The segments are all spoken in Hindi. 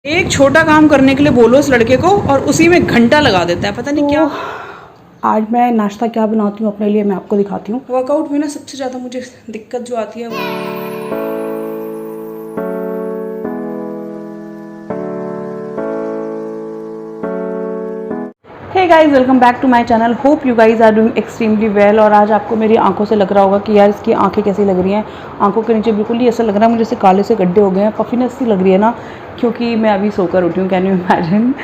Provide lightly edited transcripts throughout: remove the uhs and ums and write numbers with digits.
एक छोटा काम करने के लिए बोलो उस लड़के को और उसी में घंटा लगा देता है, पता नहीं क्या। आज मैं नाश्ता क्या बनाती हूँ अपने लिए, मैं आपको दिखाती हूँ। वर्कआउट में ना सबसे ज़्यादा मुझे दिक्कत जो आती है hey guys, welcome back to my channel. Hope you guys are doing extremely well. और आज आपको मेरी आंखों से लग रहा होगा कि यार इसकी आंखें कैसी लग रही हैं। आंखों के नीचे बिल्कुल ही ऐसा लग रहा है मुझे जैसे काले से गड्ढे हो गए हैं, पफीनेस सी लग रही है ना, क्योंकि मैं अभी सोकर उठी हूँ। Can you imagine.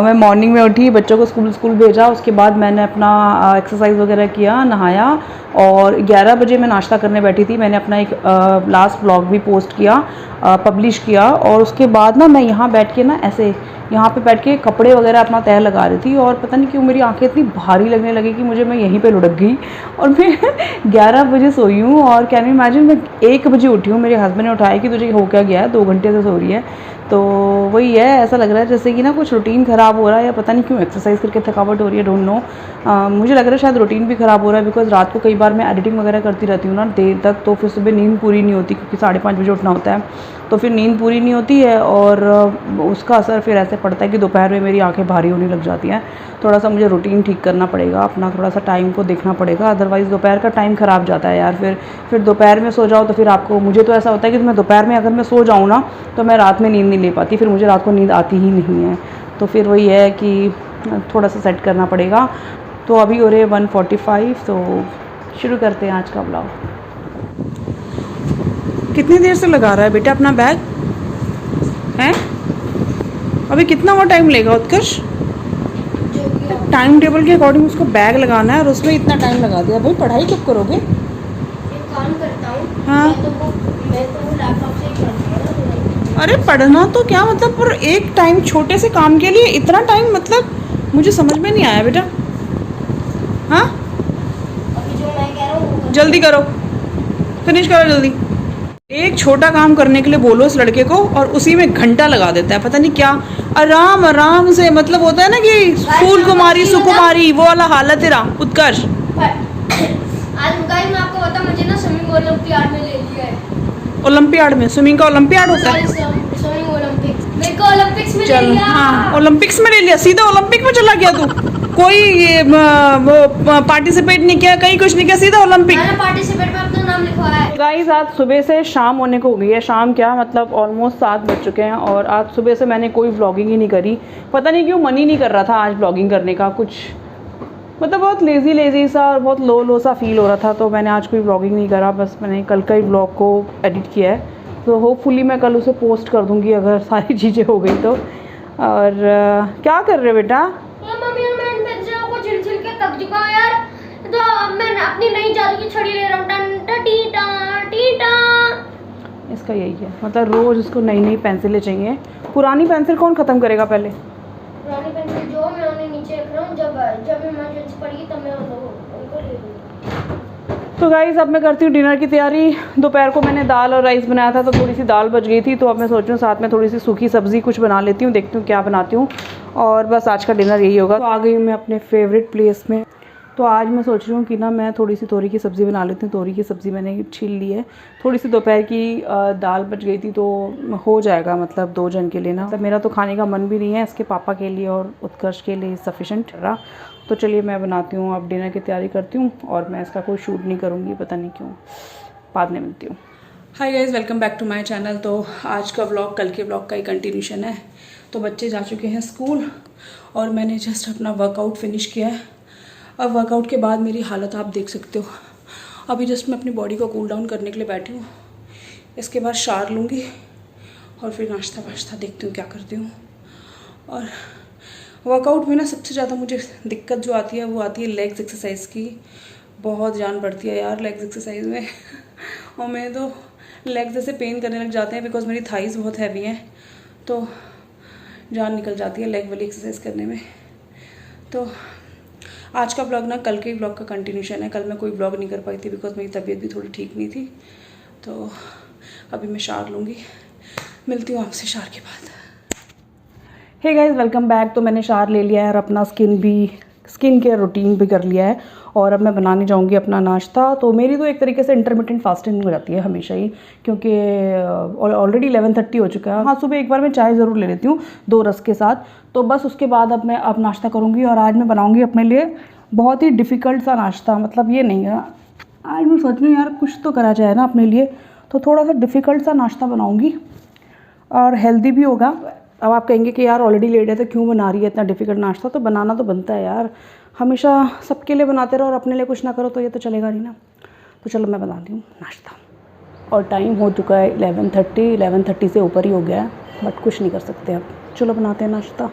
मैं मॉर्निंग में उठी, बच्चों को स्कूल भेजा, उसके बाद मैंने अपना एक्सरसाइज वगैरह किया, नहाया और 11 बजे मैं नाश्ता करने बैठी थी। मैंने अपना एक लास्ट व्लॉग भी पोस्ट किया, पब्लिश किया। और उसके बाद ना मैं यहाँ बैठ के ना ऐसे यहाँ पे बैठ के कपड़े वगैरह अपना तय लगा रही थी और पता नहीं क्यों मेरी आंखें इतनी भारी लगने लगी कि मैं यहीं पे लुढ़क गई और मैं 11 बजे सोई हूँ। और कैन यू इमेजिन, मैं 1 बजे उठी हूँ। मेरे हस्बैंड ने उठाया कि तुझे हो क्या गया है, 2 घंटे से सो रही है। तो वही है, ऐसा लग रहा है जैसे कि ना कुछ रूटीन ख़राब हो रहा है या पता नहीं क्यों एक्सरसाइज करके थकावट हो रही है, डोंट नो। मुझे लग रहा है शायद रूटीन भी ख़राब हो रहा है, बिकॉज रात को कई बार मैं एडिटिंग वगैरह करती रहती हूँ ना देर तक, तो फिर सुबह नींद पूरी नहीं होती क्योंकि 5:30 बजे उठना होता है, तो फिर नींद पूरी नहीं होती है और उसका असर फिर ऐसे पड़ता है कि दोपहर में मेरी आंखें भारी होने लग जाती हैं। थोड़ा सा मुझे रूटीन ठीक करना पड़ेगा अपना, थोड़ा सा टाइम को देखना पड़ेगा, अदरवाइज़ दोपहर का टाइम ख़राब जाता है यार। फिर दोपहर में सो जाओ तो फिर आपको, मुझे तो ऐसा होता है कि मैं दोपहर में अगर मैं सो जाऊँ ना तो मैं रात में नींद नहीं ले पाती, फिर मुझे रात को नींद आती ही नहीं है। तो फिर वही है कि थोड़ा सा सेट करना पड़ेगा। तो अभी हो रहे 1:45, तो शुरू करते हैं आज का ब्लॉग। कितनी देर से लगा रहा है बेटा अपना बैग है? अभी कितना वो टाइम लेगा उत्कर्ष? टाइम टेबल के अकॉर्डिंग उसको बैग लगाना है और उसमें इतना टाइम लगा दिया। भाई पढ़ाई कब करोगे? एक काम करता हूँ। हाँ, मैं तो वो लैपटॉप से ही पढ़ूंगा ना। अरे पढ़ना तो क्या मतलब, पर एक टाइम छोटे से काम के लिए इतना टाइम, मतलब मुझे समझ में नहीं आया बेटा। हाँ, अभी जो मैं कह रहा हूँ वो जल्दी करो, फिनिश करो जल्दी। एक छोटा काम करने के लिए बोलो उस लड़के को और उसी में घंटा लगा देता है, पता नहीं क्या। आराम आराम से, मतलब होता है ना कि फूल कुमारी सुकुमारी, वो वाला हाल है तेरा उत्कर्ष। आज गाइस मैं आपको बता, मुझे ना स्विमिंग ओलंपियाड में ले लिया है। ओलंपियाड में? स्विमिंग का ओलंपियाड होता है? स्विमिंग ओलंपिक्स मेरे को ओलंपिक्स में ले चल लिया। हाँ, ओलंपिक्स में ले लिया, सीधा ओलंपिक में चला गया तू। कोई ये पार्टिसिपेट नहीं किया, कहीं कुछ नहीं किया, सीधा ओलंपिक। मैंने पार्टिसिपेट में अपना नाम लिखवाया है। गाइस, आज सुबह से शाम होने को हो गई है। शाम क्या मतलब ऑलमोस्ट 7 बज चुके हैं और आज सुबह से मैंने कोई व्लॉगिंग ही नहीं करी। पता नहीं क्यों मन ही नहीं कर रहा था आज व्लॉगिंग करने का, कुछ मतलब बहुत लेज़ी सा और बहुत लो सा फील हो रहा था, तो मैंने आज कोई व्लॉगिंग नहीं करा। बस मैंने कल का ही व्लॉग को एडिट किया है, तो होपफुली मैं कल उसे पोस्ट कर दूँगी अगर सारी चीज़ें हो गई तो। और क्या कर रहे हो बेटा? मम्मी मैं इन बच्चों को छिल के थक चुका हूं यार, तो अब मैं अपनी नई जादू की छड़ी ले रहा हूँ। टन टीटा टीटा। इसका यही है, मतलब रोज़ उसको नई नई पेंसिलें चाहिए। पुरानी पेंसिल कौन ख़त्म करेगा पहले? पुरानी पेंसिल जो मैं उन्हें नीचे रख रहा हूँ, जब इमरजेंसी पड़ेगी तब मैं उनको ले लूँगी। तो गाइस, अब मैं करती हूँ डिनर की तैयारी। दोपहर को मैंने दाल और राइस बनाया था, तो थोड़ी सी दाल बच गई थी, तो अब मैं सोच रही हूँ साथ में थोड़ी सी सूखी सब्ज़ी कुछ बना लेती हूँ, देखती हूँ क्या बनाती हूँ। और बस आज का डिनर यही होगा। तो आ गई हूँ मैं अपने फेवरेट प्लेस में। तो आज मैं सोच रही हूँ कि ना मैं थोड़ी सी तोरी की सब्ज़ी बना लेती हूँ। तोरी की सब्ज़ी मैंने छील ली है, थोड़ी सी दोपहर की दाल बच गई थी, तो हो जाएगा मतलब 2 जन के लिए ना। मतलब मेरा तो खाने का मन भी नहीं है, इसके पापा के लिए और उत्कर्ष के लिए सफिशेंट रहा। तो चलिए मैं बनाती हूँ, अब डिनर की तैयारी करती हूँ और मैं इसका कोई शूट नहीं करूँगी, पता नहीं क्यों। बाद में मिलती हूँ। Hi guys, welcome back to my channel. तो आज का व्लॉग कल के व्लॉग का ही कंटिन्यूशन है। तो बच्चे जा चुके हैं स्कूल और मैंने जस्ट अपना वर्कआउट फिनिश किया है। अब वर्कआउट के बाद मेरी हालत आप देख सकते हो। अभी जस्ट मैं अपनी बॉडी को कूल डाउन करने के लिए बैठी हूँ। इसके बाद शावर लूँगी और फिर नाश्ता वाश्ता देखती हूँ क्या करती हूँ। और वर्कआउट में ना सबसे ज़्यादा मुझे दिक्कत जो आती है वो आती है लेग्स एक्सरसाइज की। बहुत जान पड़ती है यार लेग्स एक्सरसाइज में और मेरे तो लेग्स जैसे पेन करने लग जाते हैं, बिकॉज मेरी थाइज़ बहुत हैवी हैं, तो जान निकल जाती है लेग वाली एक्सरसाइज करने में। तो आज का ब्लॉग ना कल के ब्लॉग का कंटिन्यूशन है। कल मैं कोई ब्लॉग नहीं कर पाई थी बिकॉज मेरी तबीयत भी थोड़ी ठीक नहीं थी। तो अभी मैं शावर लूँगी, मिलती हूँ आपसे शावर के बाद। Hey guys, welcome back. तो मैंने शावर ले लिया है और अपना स्किन केयर रूटीन भी कर लिया है और अब मैं बनाने जाऊंगी अपना नाश्ता। तो मेरी तो एक तरीके से इंटरमिटेंट फास्टिंग हो जाती है हमेशा ही, क्योंकि ऑलरेडी 11:30 हो चुका है। हाँ, सुबह एक बार मैं चाय ज़रूर ले लेती हूँ 2 रस के साथ। तो बस उसके बाद अब मैं नाश्ता करूँगी, और आज मैं बनाऊँगी अपने लिए बहुत ही डिफ़िकल्ट सा नाश्ता। मतलब ये नहीं है, आज मैं सोच रही हूँ यार कुछ तो करा जाए ना अपने लिए, तो थोड़ा सा डिफ़िकल्ट सा नाश्ता बनाऊँगी और हेल्दी भी होगा। अब आप कहेंगे कि यार ऑलरेडी लेट है तो क्यों बना रही है इतना डिफ़िकल्ट नाश्ता। तो बनाना तो बनता है यार, हमेशा सबके लिए बनाते रहो और अपने लिए कुछ ना करो तो ये तो चलेगा नहीं ना। तो चलो मैं बनाती हूँ नाश्ता। और टाइम हो चुका है 11:30 से ऊपर ही हो गया है, बट कुछ नहीं कर सकते अब। चलो बनाते हैं नाश्ता।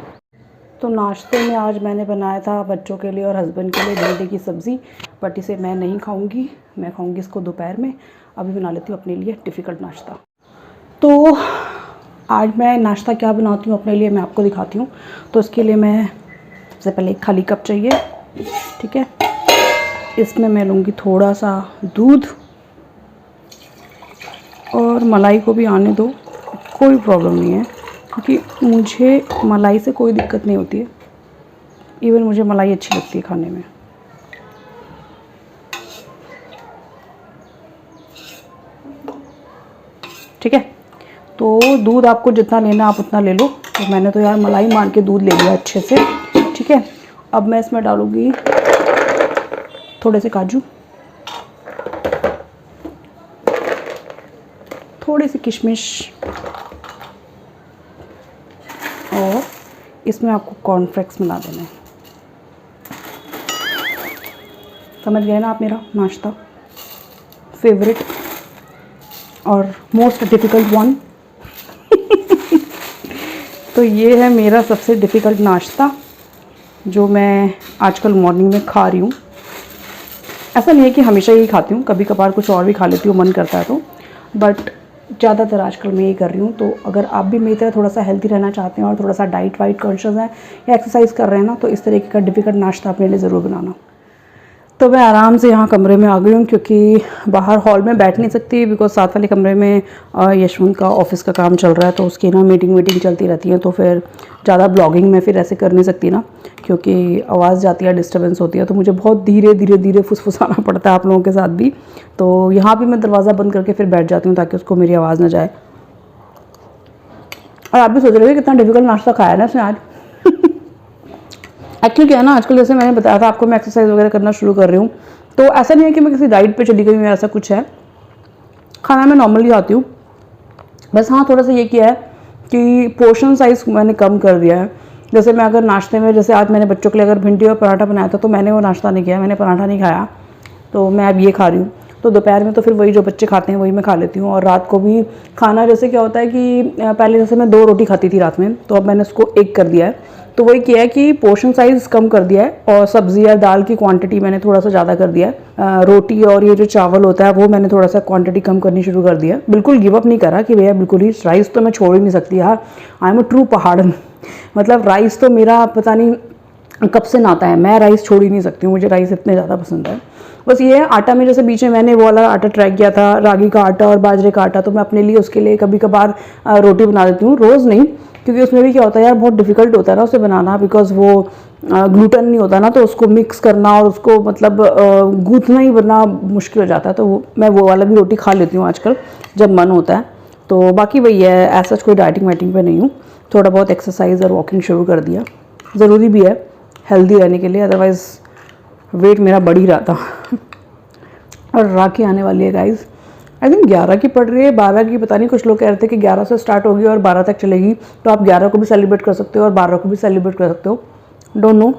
तो नाश्ते में आज मैंने बनाया था बच्चों के लिए और हस्बैंड के लिए भिंडी की सब्ज़ी, बट इसे मैं नहीं खाऊंगी, मैं खाऊंगी इसको दोपहर में। अभी बना लेती हूँ अपने लिए डिफ़िकल्ट नाश्ता। तो आज मैं नाश्ता क्या बनाती हूँ अपने लिए मैं आपको दिखाती हूँ। तो इसके लिए मैं सबसे पहले एक खाली कप चाहिए, ठीक है। इसमें मैं लूँगी थोड़ा सा दूध, और मलाई को भी आने दो, कोई प्रॉब्लम नहीं है, क्योंकि मुझे मलाई से कोई दिक्कत नहीं होती है। इवन मुझे मलाई अच्छी लगती है खाने में। ठीक है, तो दूध आपको जितना लेना आप उतना ले लो। तो मैंने तो यार मलाई मान के दूध ले लिया अच्छे से, ठीक है। अब मैं इसमें डालूँगी थोड़े से काजू, थोड़ी सी किशमिश, और इसमें आपको कॉर्नफ्लेक्स मिला देना है। समझ गए ना आप मेरा नाश्ता फेवरेट और मोस्ट डिफ़िकल्ट वन। तो ये है मेरा सबसे डिफ़िकल्ट नाश्ता जो मैं आजकल मॉर्निंग में खा रही हूँ। ऐसा नहीं है कि हमेशा यही खाती हूँ, कभी कभार कुछ और भी खा लेती हूँ मन करता है तो, बट ज़्यादातर आजकल मैं यही कर रही हूँ। तो अगर आप भी मेरी तरह थोड़ा सा हेल्दी रहना चाहते हैं और थोड़ा सा डाइट वाइट कॉन्शियस हैं या एक्सरसाइज कर रहे हैं ना, तो इस तरीके का डिफ़िकल्ट नाश्ता अपने लिए ज़रूर बनाना। तो मैं आराम से यहाँ कमरे में आ गई हूँ, क्योंकि बाहर हॉल में बैठ नहीं सकती, बिकॉज साथ वाले कमरे में यशवंत का ऑफिस का काम चल रहा है, तो उसकी ना मीटिंग चलती रहती है। तो फिर ज़्यादा ब्लॉगिंग में फिर ऐसे कर नहीं सकती ना, क्योंकि आवाज़ जाती है, डिस्टर्बेंस होती है। तो मुझे बहुत धीरे फुसफुसाना पड़ता है आप लोगों के साथ भी। तो यहाँ भी मैं दरवाज़ा बंद करके फिर बैठ जाती हूँ ताकि उसको मेरी आवाज़ ना जाए। और आप भी सोच रहे हो कितना डिफ़िकल्ट नाश्ता खाया ना इसने आज। एक्चुअली क्या है ना, आजकल जैसे मैंने बताया था आपको, मैं एक्सरसाइज वगैरह करना शुरू कर रही हूँ। तो ऐसा नहीं है कि मैं किसी डाइट पे चली गई हूँ, ऐसा कुछ है। खाना मैं नॉर्मली खाती हूँ, बस हाँ थोड़ा सा ये किया है कि पोर्शन साइज़ मैंने कम कर दिया है। जैसे मैं अगर नाश्ते में, जैसे आज मैंने बच्चों के लिए अगर भिंडी और पराठा बनाया था, तो मैंने वो नाश्ता नहीं किया, मैंने पराठा नहीं खाया, तो मैं अब ये खा रही हूँ। तो दोपहर में तो फिर वही जो बच्चे खाते हैं वही मैं खा लेती हूँ। और रात को भी खाना, जैसे क्या होता है कि पहले जैसे मैं 2 रोटी खाती थी रात में, तो अब मैंने उसको 1 कर दिया है। तो वही किया है कि पोर्शन साइज़ कम कर दिया है, और सब्ज़ी या दाल की क्वांटिटी मैंने थोड़ा सा ज़्यादा कर दिया है। रोटी और ये जो चावल होता है वो मैंने थोड़ा सा क्वांटिटी कम करनी शुरू कर दिया। बिल्कुल गिव अप नहीं करा कि भैया बिल्कुल ही राइस तो मैं छोड़ ही नहीं सकती यार, आई एम अ ट्रू पहाड़न। मतलब राइस तो मेरा पता नहीं कब से नाता है, मैं राइस छोड़ ही नहीं सकती हूँ, मुझे राइस इतने ज़्यादा पसंद है। बस ये है आटा में, जैसे बीच में मैंने वो वाला आटा ट्राई किया था, रागी का आटा और बाजरे का आटा, तो मैं अपने लिए उसके लिए कभी कभार रोटी बना देती हूँ, रोज़ नहीं, क्योंकि उसमें भी क्या होता है यार बहुत डिफ़िकल्ट होता है ना उसे बनाना, बिकॉज वो ग्लूटेन नहीं होता ना, तो उसको मिक्स करना और उसको मतलब गूँथना ही बना मुश्किल हो जाता है। तो मैं वो वाला भी रोटी खा लेती हूँ आजकल जब मन होता है। तो बाकी वही है, ऐसा कोई डाइटिंग वाइटिंग पे नहीं हूँ, थोड़ा बहुत एक्सरसाइज और वॉकिंग शुरू कर दिया, ज़रूरी भी है हेल्दी रहने के लिए, अदरवाइज़ वेट मेरा बढ़ ही रहा था। और राखी आने वाली है गाइज़, आई थिंक 11 की पड़ रही है, 12 की पता नहीं। कुछ लोग कह रहे थे कि 11 से स्टार्ट होगी और 12 तक चलेगी, तो आप 11 को भी सेलिब्रेट कर सकते हो और 12 को भी सेलिब्रेट कर सकते हो, डोंट नो।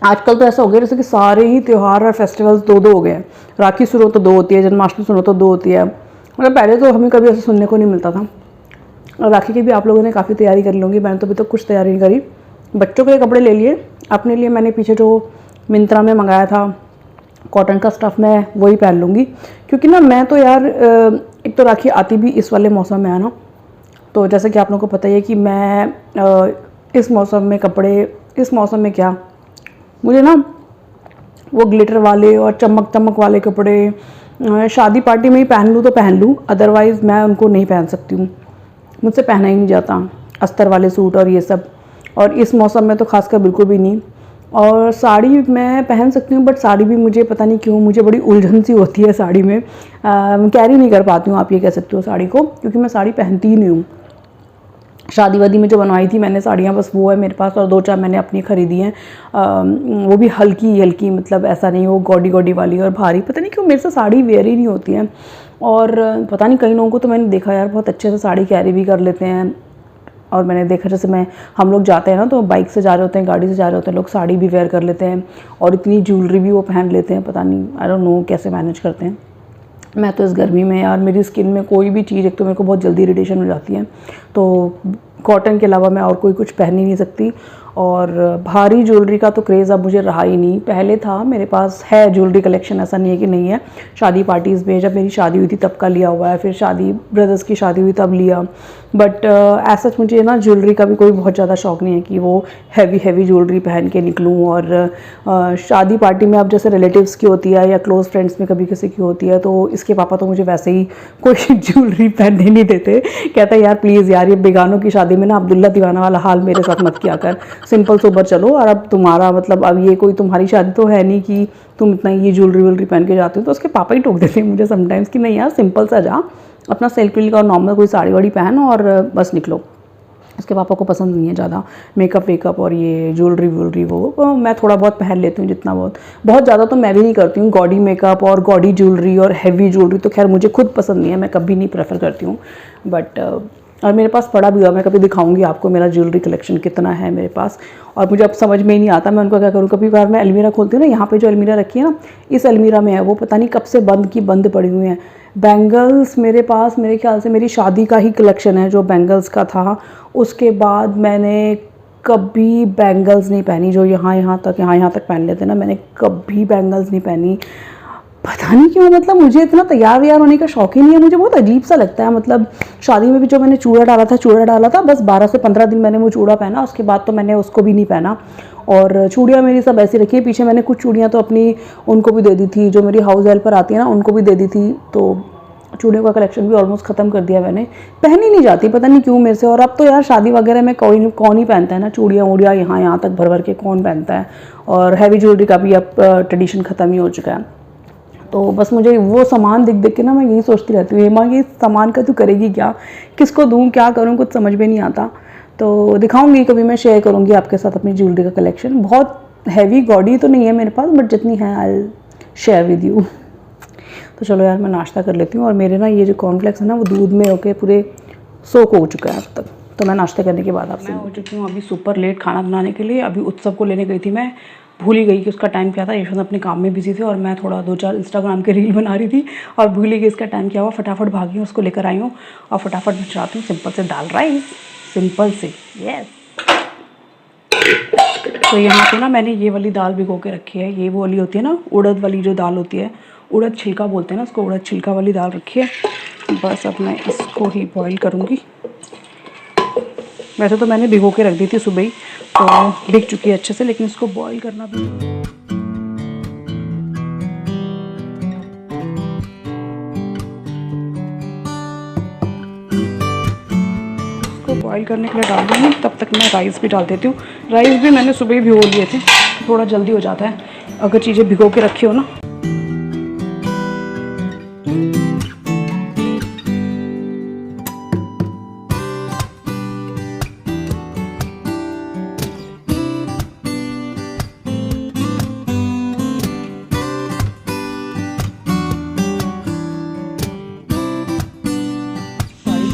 आजकल तो ऐसा हो गया जैसे कि सारे ही त्यौहार और फेस्टिवल्स 2-2 हो गए हैं। राखी सुनो तो 2 होती है, जन्माष्टमी सुनो तो 2 होती है। मतलब पहले तो हमें कभी ऐसा सुनने को नहीं मिलता था। और राखी की भी आप लोगों ने काफ़ी तैयारी कर ली होंगी, मैंने तो अभी तक कुछ तैयारी नहीं करी। बच्चों के लिए कपड़े ले लिए, अपने लिए मैंने पीछे जो मिंत्रा में मंगाया था कॉटन का स्टफ़, मैं वही पहन लूँगी, क्योंकि ना मैं तो यार एक तो राखी आती भी इस वाले मौसम में है ना, तो जैसे कि आप लोगों को पता ही है कि मैं इस मौसम में कपड़े, इस मौसम में क्या, मुझे ना वो ग्लिटर वाले और चमक वाले कपड़े शादी पार्टी में ही पहन लूँ तो पहन लूँ, अदरवाइज़ मैं उनको नहीं पहन सकती हूँ, मुझसे पहना ही नहीं जाता अस्तर वाले सूट और ये सब। और इस मौसम में तो खासकर बिल्कुल भी नहीं। और साड़ी मैं पहन सकती हूँ, बट साड़ी भी मुझे पता नहीं क्यों मुझे बड़ी उलझन सी होती है साड़ी में, कैरी नहीं कर पाती हूँ, आप ये कह सकते हो साड़ी को, क्योंकि मैं साड़ी पहनती ही नहीं हूँ। शादी वादी में जो बनवाई थी मैंने साड़ियाँ बस वो है मेरे पास, और 2-4 मैंने अपनी ख़रीदी हैं, वो भी हल्की हल्की, मतलब ऐसा नहीं वो गॉडी गॉडी वाली और भारी, पता नहीं क्यों मेरे से साड़ी वेयर ही नहीं होती है। और पता नहीं कई लोगों को तो मैंने देखा यार बहुत अच्छे से साड़ी कैरी भी कर लेते हैं, और मैंने देखा जैसे हम लोग जाते हैं ना तो बाइक से जा रहे होते हैं, गाड़ी से जा रहे होते हैं, लोग साड़ी भी वेयर कर लेते हैं और इतनी ज्वेलरी भी वो पहन लेते हैं, पता नहीं आई डोंट नो कैसे मैनेज करते हैं। मैं तो इस गर्मी में यार मेरी स्किन में कोई भी चीज़, एक तो मेरे को बहुत जल्दी इरिटेशन हो जाती है, तो कॉटन के अलावा मैं और कोई कुछ पहन ही नहीं सकती। और भारी ज्वेलरी का तो क्रेज़ अब मुझे रहा ही नहीं, पहले था मेरे पास है ज्वेलरी कलेक्शन, ऐसा नहीं है कि नहीं है। शादी पार्टीज़ में जब मेरी शादी हुई थी तब का लिया हुआ है, फिर शादी ब्रदर्स की शादी हुई तब लिया, बट ऐसा मुझे ना ज्वेलरी का भी कोई बहुत ज़्यादा शौक़ नहीं है कि वो हैवी ज्वेलरी पहन के निकलूँ। और शादी पार्टी में अब जैसे रिलेटिव्स की होती है या क्लोज़ फ्रेंड्स में कभी किसी की होती है, तो इसके पापा तो मुझे वैसे ही कोई ज्वेलरी पहनने नहीं देते, कहता है यार प्लीज़ यार ये बेगानों की शादी में ना अब्दुल्ला दीवाना वाला हाल मेरे साथ मत किया कर, सिंपल सोबर चलो। और अब तुम्हारा मतलब अब ये कोई तुम्हारी शादी तो है नहीं कि तुम इतना ये ज्वेलरी पहन के जाते हो। तो उसके पापा ही टोक देते हैं मुझे समटाइम्स कि नहीं यार सिंपल सा जा, अपना सिल्क और नॉर्मल कोई साड़ी वाड़ी पहन और बस निकलो। उसके पापा को पसंद नहीं है ज़्यादा मेकअप और ये ज्वेलरी वो मैं थोड़ा बहुत पहन लेती हूँ, जितना बहुत ज़्यादा तो मैं भी नहीं करती हूँ। गॉडी मेकअप और गॉडी ज्वेलरी और हैवी ज्वेलरी तो खैर मुझे खुद पसंद नहीं है, मैं कभी नहीं प्रेफर करती हूँ। बट और मेरे पास पड़ा भी हुआ, मैं कभी दिखाऊंगी आपको मेरा ज्वेलरी कलेक्शन कितना है मेरे पास। और मुझे अब समझ में ही नहीं आता मैं उनको क्या करूँ। कभी बार मैं अलमीरा खोलती हूँ ना, यहाँ पे जो अलमीरा रखी है ना, इस अलमीरा में है वो पता नहीं कब से बंद पड़ी हुई हैं बैंगल्स। मेरे पास मेरे ख्याल से मेरी शादी का ही कलेक्शन है जो बैंगल्स का था, उसके बाद मैंने कभी बैंगल्स नहीं पहनी। जो यहाँ तक पहन लेते ना, मैंने कभी बैंगल्स नहीं पहनी, पता नहीं क्यों। मतलब मुझे इतना तैयार होने का शौक ही नहीं है, मुझे बहुत अजीब सा लगता है। मतलब शादी में भी जो मैंने चूड़ा डाला था बस 12 से 15 दिन मैंने वो चूड़ा पहना, उसके बाद तो मैंने उसको भी नहीं पहना। और चूड़ियाँ मेरी सब ऐसी रखी है, पीछे मैंने कुछ चूड़ियाँ तो अपनी उनको भी दे दी थी, जो मेरी हाउस हेल्पर आती है ना उनको भी दे दी थी। तो चूड़ियों का कलेक्शन भी ऑलमोस्ट ख़त्म कर दिया मैंने, पहनी नहीं जाती पता नहीं क्यों मेरे से। और अब तो यार शादी वगैरह में कौन ही पहनता है ना चूड़ियाँ यहाँ तक भर के कौन पहनता है। और हैवी ज्वेलरी का भी अब ट्रेडिशन ख़त्म ही हो चुका है। तो बस मुझे वो सामान देख के ना मैं यही सोचती रहती हूँ, माँ ये सामान का तू करेगी क्या, किसको दूँ, क्या करूँ, कुछ समझ में नहीं आता। तो दिखाऊंगी कभी, मैं शेयर करूँगी आपके साथ अपनी ज्वेलरी का कलेक्शन। बहुत हैवी गॉडी तो नहीं है मेरे पास, बट जितनी है आई शेयर विद यू। तो चलो यार मैं नाश्ता कर लेती हूँ। और मेरे ना ये जो कॉर्नफ्लेक्स है ना वो दूध में होके पूरे सोक हो चुका है अब तक। तो मैं नाश्ता करने के बाद आपसे हो चुकी हूँ अभी सुपर लेट खाना बनाने के लिए। अभी उत्सव को लेने गई थी, मैं भूल ही गई कि उसका टाइम क्या था। यशवंत अपने काम में बिजी थे और मैं थोड़ा 2-4 इंस्टाग्राम के रील बना रही थी और भूल ही गई इसका टाइम क्या हुआ। फटाफट भागी हूँ, उसको लेकर आई हूँ और फटाफट मैं चढ़ाती हूँ सिंपल से दाल राइस, सिंपल से। यस, तो यहाँ पे ना मैंने ये वाली दाल भिगो के रखी है। ये वो वाली होती है ना उड़द वाली जो दाल होती है, उड़द छिलका बोलते हैं ना उसको, उड़द छिलका वाली दाल रखी है। बस अब मैं इसको ही बॉईल करूँगी। वैसे तो मैंने भिगो के रख दी थी सुबह ही, तो भीग चुकी है अच्छे से, लेकिन इसको बॉईल करना भी। इसको बॉईल करने के लिए डाल दूँगी, तब तक मैं राइस भी डाल देती हूँ। राइस भी मैंने सुबह ही भिगो लिए थे, थोड़ा जल्दी हो जाता है अगर चीज़ें भिगो के रखी हो ना।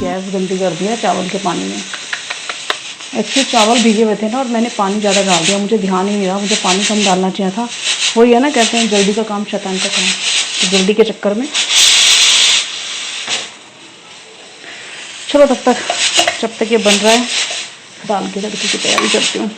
गैस गंदी कर दिया चावल के पानी में। एक्चुअली चावल भीगे हुए थे ना और मैंने पानी ज़्यादा डाल दिया, मुझे ध्यान ही नहीं रहा, मुझे पानी कम डालना चाहिए था। वही है ना, कहते हैं जल्दी का काम शैतान का काम, तो जल्दी के चक्कर में चलो जब तक ये बन रहा है दाल के तड़के की तैयारी करती हूँ।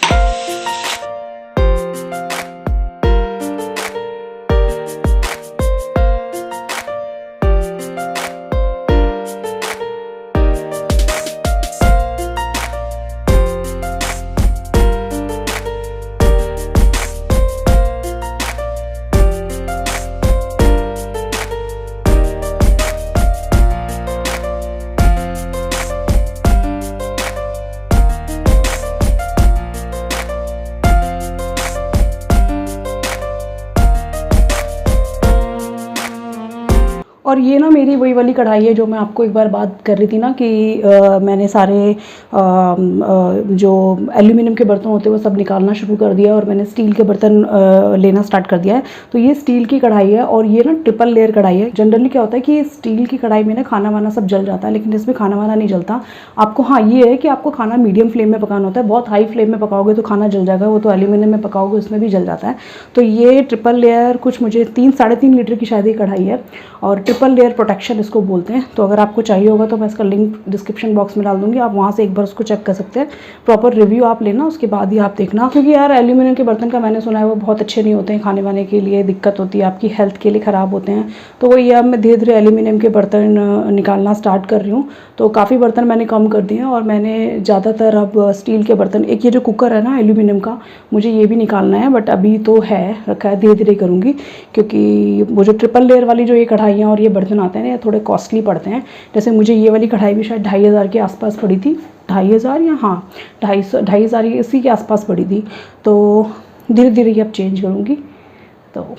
और ये ना मेरी वही वाली कढ़ाई है जो मैं आपको एक बार बात कर रही थी ना कि मैंने सारे जो एल्यूमिनियम के बर्तन होते हैं वो सब निकालना शुरू कर दिया और मैंने स्टील के बर्तन लेना स्टार्ट कर दिया है। तो ये स्टील की कढ़ाई है और ये ना ट्रिपल लेयर कढ़ाई है। जनरली क्या होता है कि स्टील की कढ़ाई में ना खाना वाना सब जल जाता है, लेकिन इसमें खाना वाना नहीं जलता आपको। हाँ ये है कि आपको खाना मीडियम फ्लेम में पकाना होता है, बहुत हाई फ्लेम में पकाओगे तो खाना जल जाएगा, वो तो एल्यूमिनियम में पकाओगे उसमें भी जल जाता है। तो ये ट्रिपल लेयर कुछ मुझे 3-3.5 लीटर की शायद ये कढ़ाई है और ट्रिपल लेयर प्रोटेक्शन इसको बोलते हैं। तो अगर आपको चाहिए होगा तो मैं इसका लिंक डिस्क्रिप्शन बॉक्स में डाल दूंगी, आप वहाँ से एक बार उसको चेक कर सकते हैं। प्रॉपर रिव्यू आप लेना, उसके बाद ही आप देखना, क्योंकि यार एल्यूमिनियम के बर्तन का मैंने सुना है वो बहुत अच्छे नहीं होते हैं, खाने वाने के लिए दिक्कत होती है, आपकी हेल्थ के लिए ख़राब होते हैं। तो वही अब मैं धीरे धीरे एल्यूमिनियम के बर्तन निकालना स्टार्ट कर रही हूँ। तो काफ़ी बर्तन मैंने कम कर दिए हैं और मैंने ज़्यादातर अब स्टील के बर्तन, एक ये जो कुकर है ना एल्यूमिनियम का, मुझे ये भी निकालना है, बट अभी तो है रखा है, धीरे धीरे करूँगी। क्योंकि वो जो ट्रिपल लेयर वाली जो ये कढ़ाइयाँ और ये बर्तन आते हैं ना, थोड़े कॉस्टली पड़ते हैं। जैसे मुझे ये वाली कढ़ाई भी शायद 2500 के आसपास पड़ी थी, 2500 या हाँ 250 इसी के आसपास पड़ी थी। तो धीरे धीरे ये अब चेंज करूँगी। तो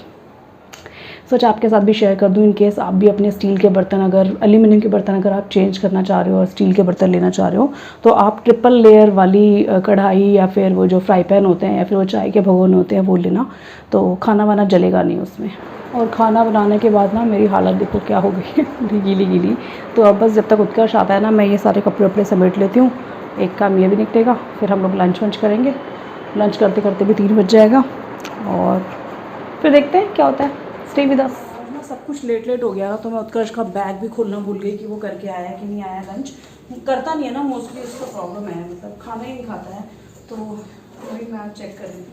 सोचा आपके साथ भी शेयर कर दूँ, इन केस आप भी अपने स्टील के बर्तन, अगर एल्यूमिनियम के बर्तन अगर आप चेंज करना चाह रहे हो और स्टील के बर्तन लेना चाह रहे हो तो आप ट्रिपल लेयर वाली कढ़ाई या फिर वो जो फ्राई पैन होते हैं या फिर वो चाय के भगोने होते हैं वो लेना, तो खाना वाना जलेगा नहीं उसमें। और खाना बनाने के बाद ना मेरी हालत देखो क्या हो गई है, गीली गीली। तो अब बस जब तक उत्कर्ष आता है ना मैं ये सारे कपड़े वपड़े समेट लेती हूँ, एक काम ये भी निकलेगा, फिर हम लोग लंच वंच करेंगे। लंच करते करते भी 3 बज जाएगा और फिर देखते हैं क्या होता है। Stay with us. ना सब कुछ लेट लेट हो गया तो मैं उत्कर्ष का बैग भी खोलना भूल गई कि वो करके आया कि नहीं आया। लंच करता नहीं है ना मोस्टली, उसका प्रॉब्लम है, मतलब खाना ही नहीं खाता है। तो वही मैं चेक कर रही हूँ।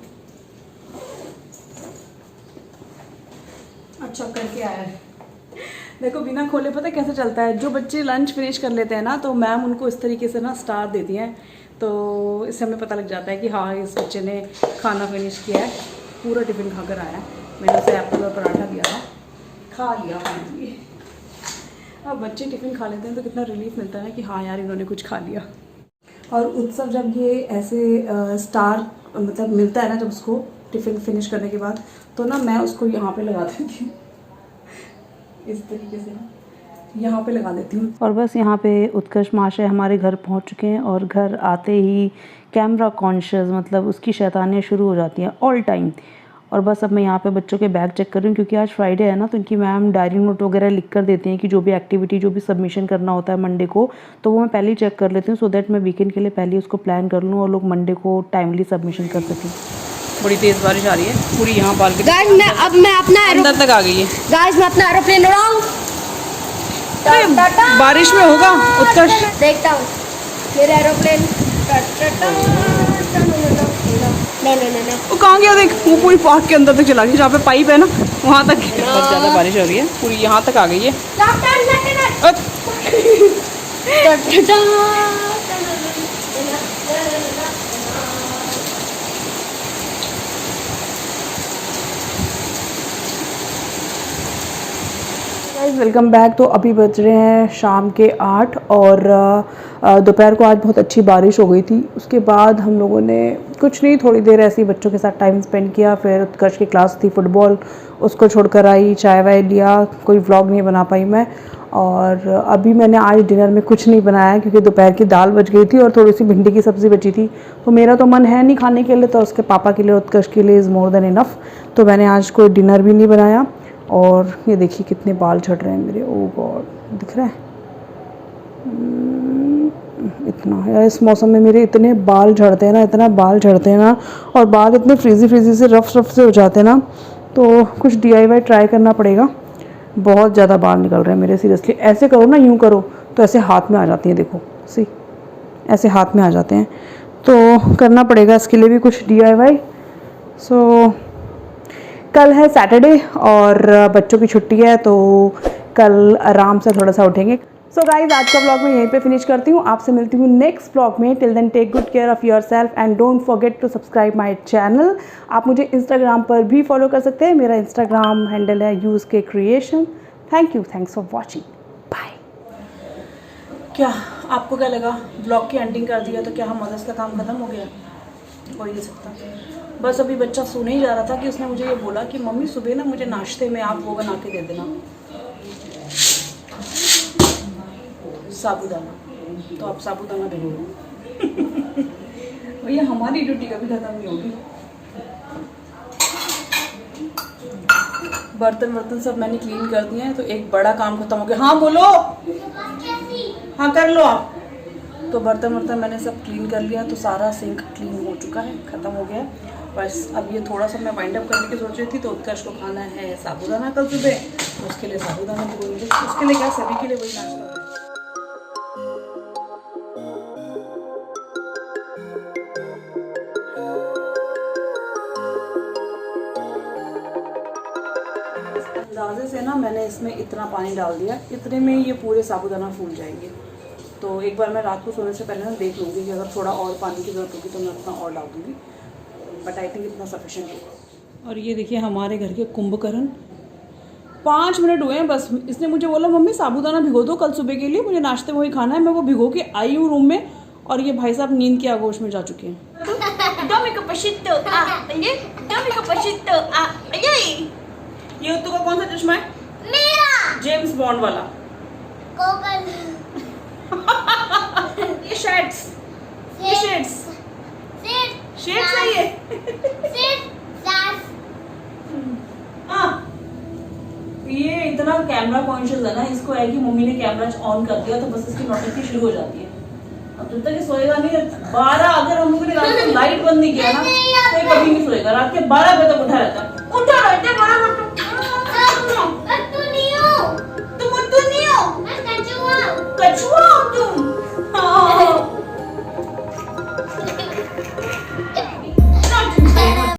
अच्छा करके आया है। देखो बिना खोले पता कैसे चलता है, जो बच्चे लंच फिनिश कर लेते हैं ना तो मैम उनको इस तरीके से ना स्टार देती हैं, तो इससे हमें पता लग जाता है कि हाँ इस बच्चे ने खाना फिनिश किया है, पूरा टिफ़िन खा कर आया। मैंने उसे एप्पल और पराठा दिया था, खा लिया फाइनली। अब बच्चे टिफ़िन खा लेते हैं तो कितना रिलीफ मिलता है ना कि हाँ यार इन्होंने कुछ खा लिया। और उत्सव जब ये ऐसे स्टार मतलब मिलता है ना जब उसको टिफ़िन फिनिश करने के बाद, तो ना मैं उसको यहाँ पे लगा देती हूँ, इस तरीके से ना यहाँ पे लगा देती हूँ। और बस यहाँ पे उत्कर्ष महाशय हमारे घर पहुँच चुके हैं और घर आते ही कैमरा कॉन्शियस मतलब उसकी शैतानियाँ शुरू हो जाती हैं ऑल टाइम। और बस अब मैं यहाँ पे बच्चों के बैग चेक कर रही हूँ, क्योंकि आज फ्राइडे है ना, तो इनकी मैम डायरी नोट वगैरह लिख कर देती हैं कि जो भी एक्टिविटी जो भी सबमिशन करना होता है मंडे को, तो वो मैं पहले ही चेक कर लेती हूँ, सो दैट मैं वीकेंड के लिए पहले उसको प्लान कर लूँ और लोग मंडे को टाइमली सबमिशन कर सकें। बड़ी तेज़ बारिश आ रही है, पूरी यहाँ बालकनी मैं अपना अंदर तक आ गई है। गाइस मैं अपना एरोप्लेन उड़ाऊं, बारिश में होगा उत्कर्ष, देखता हूँ मेरा एरोप्लेन। वो कहाँ गया देख, वो पूरी पार्क के अंदर तक चला गया, जहाँ पे पाइप है ना वहाँ तक। बहुत ज़्यादा बारिश हो रही है, पूरी यहाँ तक आ गई है। Welcome back. तो अभी बज रहे हैं शाम के 8 और दोपहर को आज बहुत अच्छी बारिश हो गई थी। उसके बाद हम लोगों ने कुछ नहीं, थोड़ी देर ऐसे ही बच्चों के साथ टाइम स्पेंड किया। फिर उत्कर्ष की क्लास थी फुटबॉल, उसको छोड़कर आई, चाय वाय लिया, कोई व्लॉग नहीं बना पाई मैं। और अभी मैंने आज डिनर में कुछ नहीं बनाया क्योंकि दोपहर की दाल बच गई थी और थोड़ी सी भिंडी की सब्ज़ी बची थी। तो मेरा तो मन है नहीं खाने के लिए, तो उसके पापा के लिए, उत्कर्ष के लिए इज़ मोर देन इनफ। तो मैंने आज कोई डिनर भी नहीं बनाया। और ये देखिए कितने बाल झड़ रहे हैं मेरे, ओ गॉड दिख रहा है इतना यार। इस मौसम में मेरे इतने बाल झड़ते हैं ना, इतना बाल झड़ते हैं ना, और बाल इतने फ्रीजी से रफ से हो जाते हैं ना, तो कुछ DIY ट्राई करना पड़ेगा। बहुत ज़्यादा बाल निकल रहे हैं मेरे, सीरियसली। ऐसे करो ना, यूँ करो तो ऐसे हाथ में आ जाती हैं, देखो सी ऐसे हाथ में आ जाते हैं। तो करना पड़ेगा इसके लिए भी कुछ DIY। सो कल है सैटरडे और बच्चों की छुट्टी है, तो कल आराम से थोड़ा सा उठेंगे। सो गाइज आज का ब्लॉग मैं यहीं पे फिनिश करती हूँ, आपसे मिलती हूँ नेक्स्ट ब्लॉग में। Till then take good care of yourself and don't forget to subscribe my channel. आप मुझे इंस्टाग्राम पर भी फॉलो कर सकते हैं, मेरा इंस्टाग्राम हैंडल है यूज़के creation. Thank you, thanks for watching, bye. क्या आपको क्या लगा, ब्लॉग की एंडिंग कर दिया तो क्या हम मदर्स का काम ख़त्म हो गया? हो ही नहीं सकता। बस अभी बच्चा सोने ही जा रहा था कि उसने मुझे ये बोला कि मम्मी सुबह ना मुझे नाश्ते में आप वो बना के दे देना। साबूदाना, तो आप साबूदाना भिगो लो। भैया हमारी ड्यूटी कभी खत्म नहीं होगी। बर्तन सब मैंने क्लीन कर दिए हैं, तो एक बड़ा काम खत्म हो गया। हाँ बोलो। हाँ कर लो आप। तो बर्तन मैंने सब क्लीन कर लिया, तो सारा सिंक क्लीन हो चुका है, ख़त्म हो गया। बस अब ये थोड़ा सा मैं वाइंड अप करने की सोच रही थी, तो उत्कर्ष को खाना है साबूदाना कल सुबह, तो उसके लिए साबूदाना भिगोएंगे। उसके लिए क्या, सभी के लिए वही नाश्ता है। अंदाजे से ना मैंने इसमें इतना पानी डाल दिया, इतने में ये पूरे साबूदाना फूल जाएंगे। तो एक बार मैं रात को सोने से पहले ना देख लूँगी कि अगर थोड़ा और पानी की ज़रूरत होगी तो मैं उतना और डाल दूँगी, बट आई थिंक इतना सफिशिएंट होगा। और ये देखिए हमारे घर के कुंभकर्ण, 5 मिनट हुए हैं बस। इसने मुझे बोला मम्मी साबूदाना भिगो दो कल सुबह के लिए, मुझे नाश्ते में वही खाना है। मैं वो भिगो के आई हूँ रूम में, और ये भाई साहब नींद के आगोश में जा चुके हैं। ये उत्तू का कौन सा चश्मा है? मेरा जेम्स बॉन्ड वाला। कोकल ये शेड्स सही है। हाँ, ये इतना कैमरा कॉन्शियस है ना, इसको है कि मम्मी ने कैमरा ऑन कर दिया तो बस इसकी नोटिफिकेशन शुरू हो जाती है। अब जब तक ये सोएगा नहीं, 12 अगर हम लोगों ने रात को लाइट बंद नहीं किया ना, तो ये कभी नहीं सोएगा। रात के 12 बजे तक उठा रहता है।